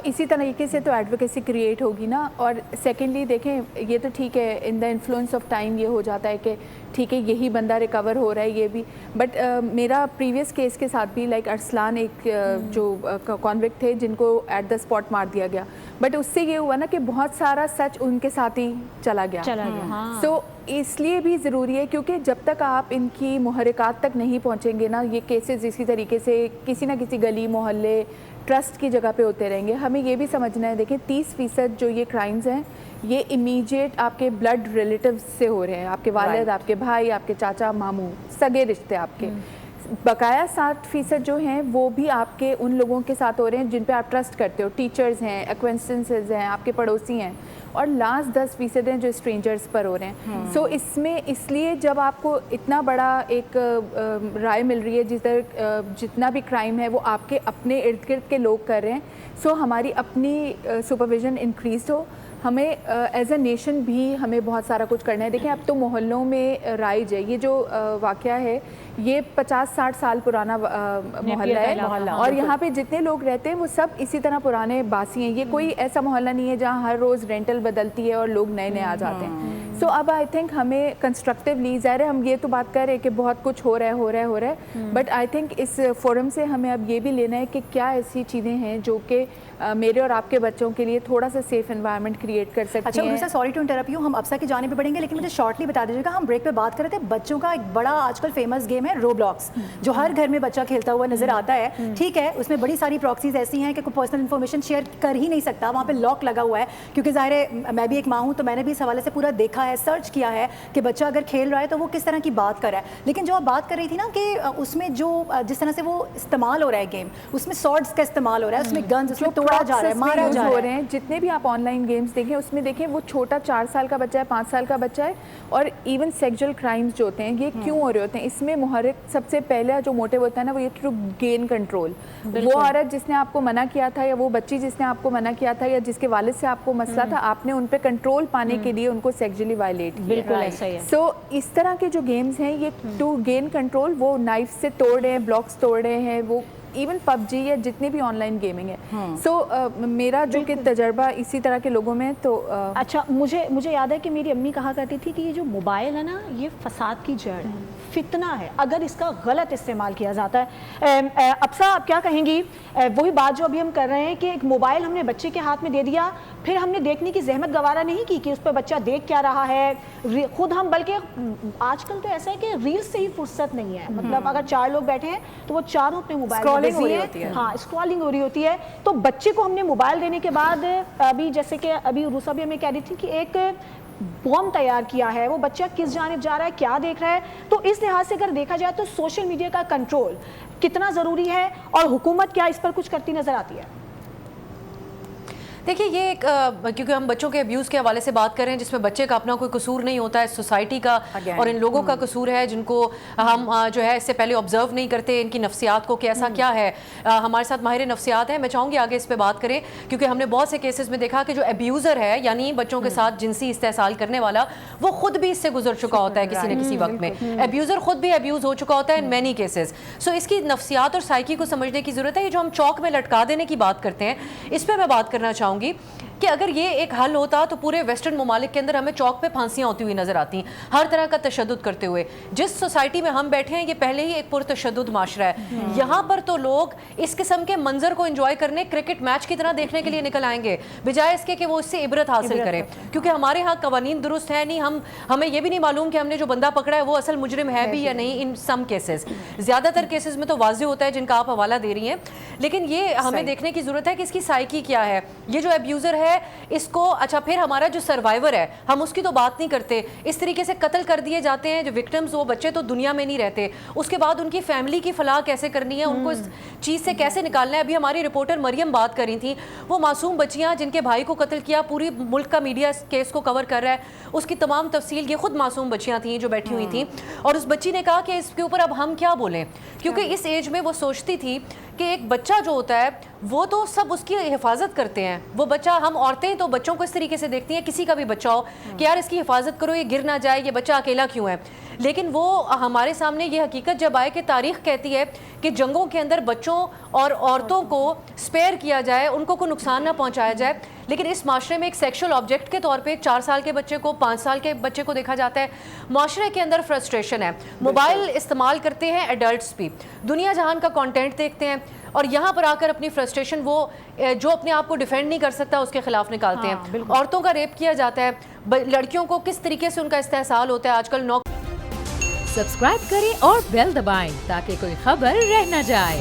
इसी तरीके से तो एडवोकेसी क्रिएट होगी ना। और सेकेंडली देखें, ये तो ठीक है in the influence of time ये हो जाता है कि ठीक है यही बंदा रिकवर हो रहा है ये भी, बट मेरा प्रीवियस केस के साथ भी लाइक अरसलान एक जो कॉन्विक्ट थे जिनको एट द स्पॉट मार दिया गया, बट उससे ये हुआ ना कि बहुत सारा सच उनके साथ ही चला गया। सो इसलिए भी ज़रूरी है क्योंकि जब तक आप इनकी मुहर्रिकात तक नहीं पहुँचेंगे ना, ये केसेस इसी तरीके से किसी ना किसी गली मोहल्ले ट्रस्ट की जगह पे होते रहेंगे। हमें ये भी समझना है, देखिए 30% जो ये क्राइम्स हैं ये इमीडिएट आपके ब्लड रिलेटिव्स से हो रहे हैं, आपके वालिद, आपके भाई, आपके चाचा मामू, सगे रिश्ते आपके। बकाया 60% जो हैं वो भी आपके उन लोगों के साथ हो रहे हैं जिन पे आप ट्रस्ट करते हो, टीचर्स हैं, एक्वेंटेंसेस हैं, आपके पड़ोसी हैं, और लास्ट 10% हैं जो स्ट्रेंजर्स पर हो रहे हैं। सो इसमें इसलिए जब आपको इतना बड़ा एक राय मिल रही है जिधर जितना भी क्राइम है वो आपके अपने इर्द गिर्द के लोग कर रहे हैं, सो हमारी अपनी सुपरविजन इंक्रीज हो। हमें एज अ नेशन भी हमें बहुत सारा कुछ करना है। देखें अब तो मोहल्लों में राइज है, ये जो वाक़या है ये 50-60 साल पुराना मोहल्ला है, और यहाँ पे जितने लोग रहते हैं वो सब इसी तरह पुराने बासी हैं। ये कोई ऐसा मोहल्ला नहीं है जहाँ हर रोज़ रेंटल बदलती है और लोग नए नए आ जाते हैं। सो अब आई थिंक हमें कंस्ट्रक्टिवली, ज़ाहिर है हम ये तो बात कर रहे हैं कि बहुत कुछ हो रहा है, बट आई थिंक इस फोरम से हमें अब ये भी लेना है कि क्या ऐसी चीज़ें हैं जो कि मेरे और आपके बच्चों के लिए थोड़ा सा सेफ एनवायरनमेंट क्रिएट कर सकती हैं। अच्छा सॉरी टू इंटरप्ट यू, हम अफसा की जाने पे बढ़ेंगे, लेकिन मुझे शॉर्टली बता दीजिएगा, हम ब्रेक पे बात कर रहे थे बच्चों का एक बड़ा आजकल फेमस गेम है रोब्लॉक्स, जो हर घर में बच्चा खेलता हुआ नजर आता है। ठीक है, उसमें बड़ी सारी प्रॉक्सीज ऐसी हैं कि कोई पर्सनल इन्फॉर्मेशन शेयर कर ही नहीं सकता, वहाँ पे लॉक लगा हुआ है, क्योंकि ज़ाहिर है मैं भी एक माँ हूँ तो मैंने भी इस हवाले से पूरा देखा है, सर्च किया है कि बच्चा अगर खेल रहा है तो वो किस तरह की बात कर रहा है। लेकिन जो आप बात कर रही थी ना कि उसमें जो जिस तरह से वो इस्तेमाल हो रहा है गेम, उसमें सॉर्ड्स का इस्तेमाल हो रहा है, उसमें गन्स, उसमें तोड़ा जा रहा है, मारा हो रहे हैं। जितने भी आप ऑनलाइन गेम्स देखें उसमें देखें वो छोटा 4 साल का बच्चा है, 5 साल का बच्चा है, और इवन सेक्सुअल क्राइम्स जो होते हैं ये क्यों हो रहे होते हैं, इसमें मुहर्रिक सबसे पहले जो मोटिव होता है ना वो ये टू गेन कंट्रोल। वो औरत जिसने आपको मना किया था या वो बच्ची जिसने आपको मना किया था या जिसके वालिद से आपको मसला था, आपने उन पर कंट्रोल पाने के लिए उनको सेक्सुअली वायलेट किया। सो इस तरह के जो गेम्स हैं ये टू गेन कंट्रोल, वो नाइफ से तोड़ रहे हैं, ब्लॉक्स तोड़ रहे हैं, वो इवन पबजी या जितने भी ऑनलाइन गेमिंग है। सो मेरा जो कि तजर्बा इसी तरह के लोगों में तो अच्छा, मुझे याद है कि मेरी अम्मी कहा करती थी कि ये जो मोबाइल है ना ये फसाद की जड़ है, फितना है अगर इसका गलत इस्तेमाल किया जाता है। अफसा आप क्या कहेंगी? वही बात जो अभी हम कर रहे हैं कि एक मोबाइल हमने बच्चे के हाथ में दे दिया, फिर हमने देखने की जहमत गवारा नहीं की कि उस पर बच्चा देख क्या रहा है, खुद हम, बल्कि आजकल तो ऐसा है कि रील्स से ही फुर्सत नहीं है, मतलब अगर 4 लोग बैठे हैं तो वो चारों अपने मोबाइल में बिजी हैं। हाँ, स्क्रॉलिंग हो रही होती है। तो बच्चे को हमने मोबाइल देने के बाद अभी जैसे कि अभी रूसा भी हमें कह रही थी कि एक बॉम्ब तैयार किया है, वो बच्चा किस जानिब जा रहा है, क्या देख रहा है। तो इस लिहाज से अगर देखा जाए तो सोशल मीडिया का कंट्रोल कितना ज़रूरी है और हुकूमत क्या इस पर कुछ करती नज़र आती है? देखिए ये एक क्योंकि हम बच्चों के अब्यूज़ के हवाले से बात कर रहे हैं जिसमें बच्चे का अपना कोई कसूर नहीं होता है, सोसाइटी का और इन लोगों का कसूर है जिनको हम जो है इससे पहले ऑब्जर्व नहीं करते, इनकी नफ्सियात को कैसा क्या है। हमारे साथ माहिर नफ्सियात हैं, मैं चाहूँगी आगे इस पर बात करें क्योंकि हमने बहुत से केसेस में देखा कि जो अब्यूज़र है यानी बच्चों के साथ जिनसी इस्तेहसाल करने वाला, वो खुद भी इससे गुजर चुका होता है किसी न किसी वक्त में। अब्यूज़र खुद भी अब्यूज़ हो चुका होता है इन मैनी केसेस। सो इसकी नफ्सियात और साइकी को समझने की ज़रूरत है। ये जो हम चौक में लटका देने की बात करते हैं, इस पर मैं बात करना चाहूँगी कि अगर ये एक हल होता तो पूरे वेस्टर्न ममालिक के अंदर हमें चौक पे फांसियां होती हुई नजर आती, हर तरह का तशद्दुद करते हुए। जिस सोसाइटी में हम बैठे हैं ये पहले ही एक पुरतशद्दुद माशरा है, यहाँ पर तो लोग इस किस्म के मंजर को एंजॉय करने, क्रिकेट मैच की तरह देखने के लिए निकल आएंगे बजाय इसके कि वो इससे इबरत हासिल करें। क्योंकि हमारे यहाँ कवानीन दुरुस्त है नहीं, हमें ये भी नहीं मालूम कि हमने जो बंदा पकड़ा है वो असल मुजरिम है भी या नहीं। इन सम केसेस, ज़्यादातर केसेस में तो वाज़ेह होता है जिनका आप हवाला दे रही हैं, लेकिन ये हमें देखने की ज़रूरत है कि इसकी साइकी क्या है। ये जो अब्यूज़र है इसको, अच्छा फिर हमारा जो सर्वाइवर है हम उसकी तो बात नहीं करते, इस तरीके से कत्ल कर दिए जाते हैं जो विक्टिम्स, वो बच्चे तो दुनिया में नहीं रहते, उसके बाद उनकी फैमिली की फलाह कैसे करनी है, उनको इस चीज़ से कैसे निकालना है। अभी हमारी रिपोर्टर मरियम बात कर रही थी, वो मासूम बच्चियां जिनके भाई को कत्ल किया, पूरी मुल्क का मीडिया केस को कवर कर रहा है, उसकी तमाम तफसील, ये खुद मासूम बच्चियां थी जो बैठी हुई थी, और उस बच्ची ने कहा कि इसके ऊपर अब हम क्या बोलें, क्योंकि इस एज में वो सोचती थी کہ ایک بچہ جو ہوتا ہے وہ تو سب اس کی حفاظت کرتے ہیں. وہ بچہ, ہم عورتیں تو بچوں کو اس طریقے سے دیکھتی ہیں, کسی کا بھی بچہ ہو, کہ یار اس کی حفاظت کرو, یہ گر نہ جائے, یہ بچہ اکیلا کیوں ہے. لیکن وہ ہمارے سامنے یہ حقیقت جب آئے کہ تاریخ کہتی ہے کہ جنگوں کے اندر بچوں اور عورتوں کو سپیئر کیا جائے, ان کو کوئی نقصان نہ پہنچایا جائے, لیکن اس معاشرے میں ایک سیکشل آبجیکٹ کے طور پہ 4 سال کے بچے کو, 5 سال کے بچے کو دیکھا جاتا ہے. معاشرے کے اندر فرسٹریشن ہے. موبائل استعمال کرتے ہیں ایڈلٹس بھی, دنیا جہان کا کانٹینٹ دیکھتے ہیں, اور یہاں پر آ کر اپنی فرسٹریشن وہ جو اپنے آپ کو ڈیفینڈ نہیں کر سکتا اس کے خلاف نکالتے ہیں. عورتوں کا ریپ کیا جاتا ہے, لڑکیوں کو کس طریقے سے ان کا استحصال ہوتا ہے آج کل. سبسکرائب کریں اور بیل دبائیں تاکہ کوئی خبر رہ نہ جائے.